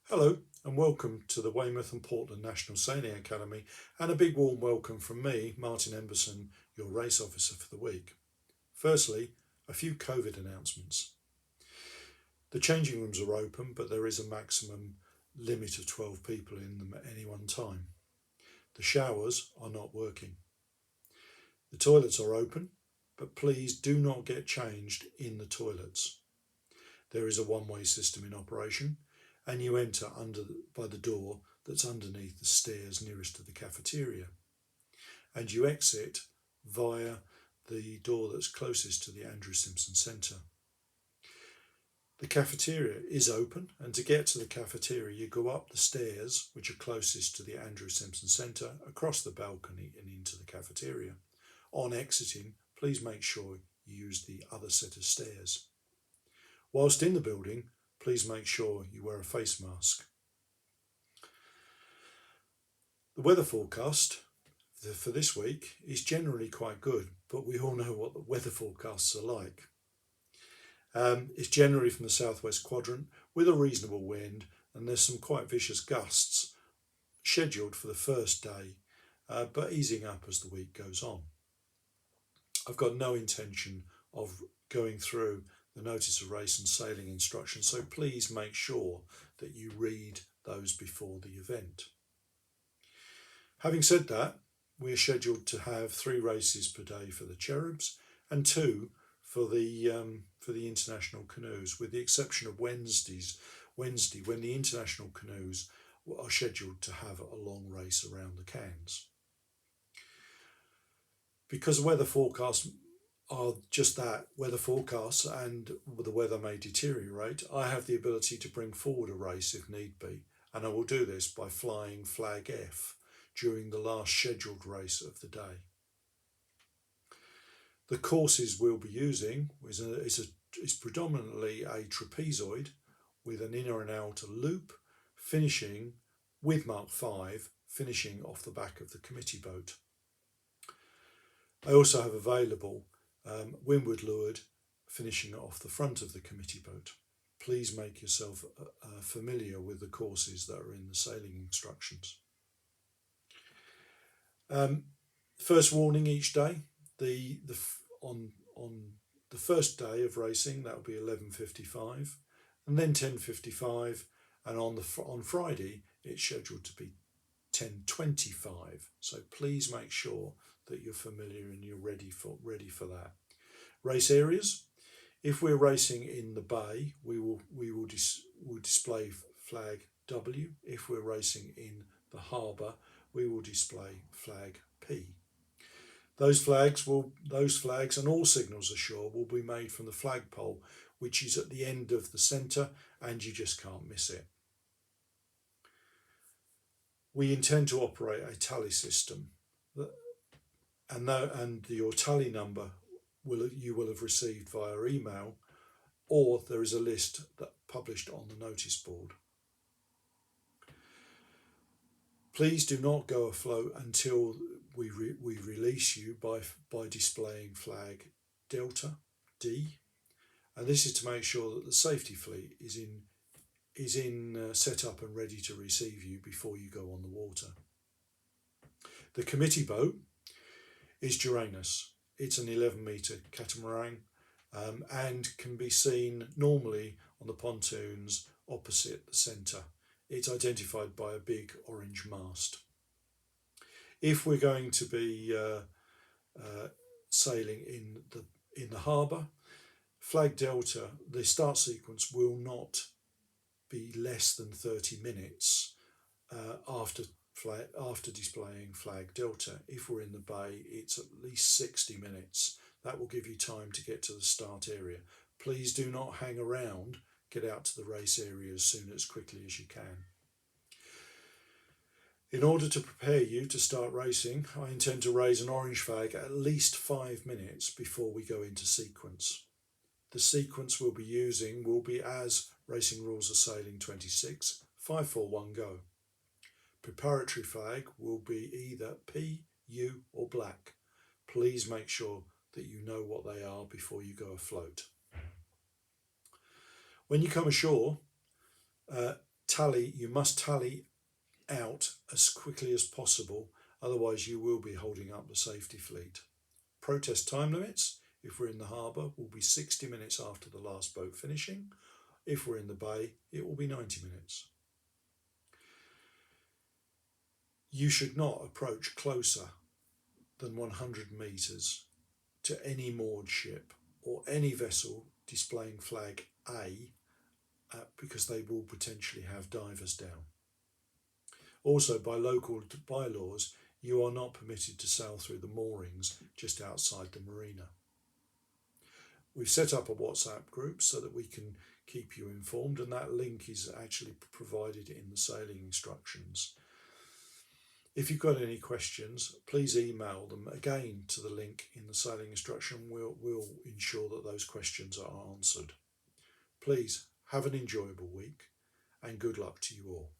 Hello and welcome to the Weymouth and Portland National Sailing Academy, and a big warm welcome from me, Martin Emberson, your race officer for the week. Firstly, a few COVID announcements. The changing rooms are open, but there is a maximum limit of 12 people in them at any one time. The showers are not working. The toilets are open, but please do not get changed in the toilets. There is a one-way system in operation, and you enter by the door that's underneath the stairs nearest to the cafeteria, and you exit via the door that's closest to the Andrew Simpson Centre. The cafeteria is open, and to get to the cafeteria you go up the stairs which are closest to the Andrew Simpson Centre, across the balcony and into the cafeteria. On exiting, please make sure you use the other set of stairs. Whilst in the building, please make sure you wear a face mask. The weather forecast for this week is generally quite good, but we all know what the weather forecasts are like. It's generally from the southwest quadrant with a reasonable wind, and there's some quite vicious gusts scheduled for the first day, but easing up as the week goes on. I've got no intention of going through the notice of race and sailing instructions, so please make sure that you read those before the event. Having said that, we are scheduled to have 3 races per day for the Cherubs and 2 for the international canoes, with the exception of Wednesday, when the international canoes are scheduled to have a long race around the cans. Because weather forecasts are just that, weather forecasts, and the weather may deteriorate, I have the ability to bring forward a race if need be, and I will do this by flying flag F during the last scheduled race of the day. The courses we'll be using is predominantly a trapezoid with an inner and outer loop, finishing with Mark 5, finishing off the back of the committee boat. I also have available windward leeward, finishing off the front of the committee boat. Please make yourself familiar with the courses that are in the sailing instructions. First warning each day. On the first day of racing, that will be 11:55, and then 10:55, and on Friday it's scheduled to be 10:25. So please make sure that you're familiar and you're ready for that. Race areas. If we're racing in the bay, we will display flag W. If we're racing in the harbour, we will display flag P. Those flags and all signals ashore will be made from the flagpole, which is at the end of the centre, and you just can't miss it. We intend to operate a tally system, and your tally number you will have received via email, or there is a list that published on the notice board. Please do not go afloat until we release you by displaying flag Delta D, and this is to make sure that the safety fleet is in set up and ready to receive you before you go on the water. The committee boat is Uranus. It's an 11-metre catamaran and can be seen normally on the pontoons opposite the centre. It's identified by a big orange mast. If we're going to be sailing in the harbour, flag Delta, the start sequence will not be less than 30 minutes after displaying flag Delta. If we're in the bay, it's at least 60 minutes. That will give you time to get to the start area. Please do not hang around. Get out to the race area as quickly as you can. In order to prepare you to start racing, I intend to raise an orange flag at least 5 minutes before we go into sequence. The sequence we'll be using will be as Racing Rules of Sailing 26, 5, 4, 1, go. Preparatory flag will be either P, U or black. Please make sure that you know what they are before you go afloat. When you come ashore, You must tally out as quickly as possible, otherwise you will be holding up the safety fleet. Protest time limits, if we're in the harbour, will be 60 minutes after the last boat finishing. If we're in the bay, it will be 90 minutes. You should not approach closer than 100 metres to any moored ship or any vessel displaying flag A, because they will potentially have divers down. Also, by local bylaws, you are not permitted to sail through the moorings just outside the marina. We've set up a WhatsApp group so that we can keep you informed, and that link is actually provided in the sailing instructions. If you've got any questions, please email them again to the link in the sailing instruction. We'll ensure that those questions are answered. Please have an enjoyable week and good luck to you all.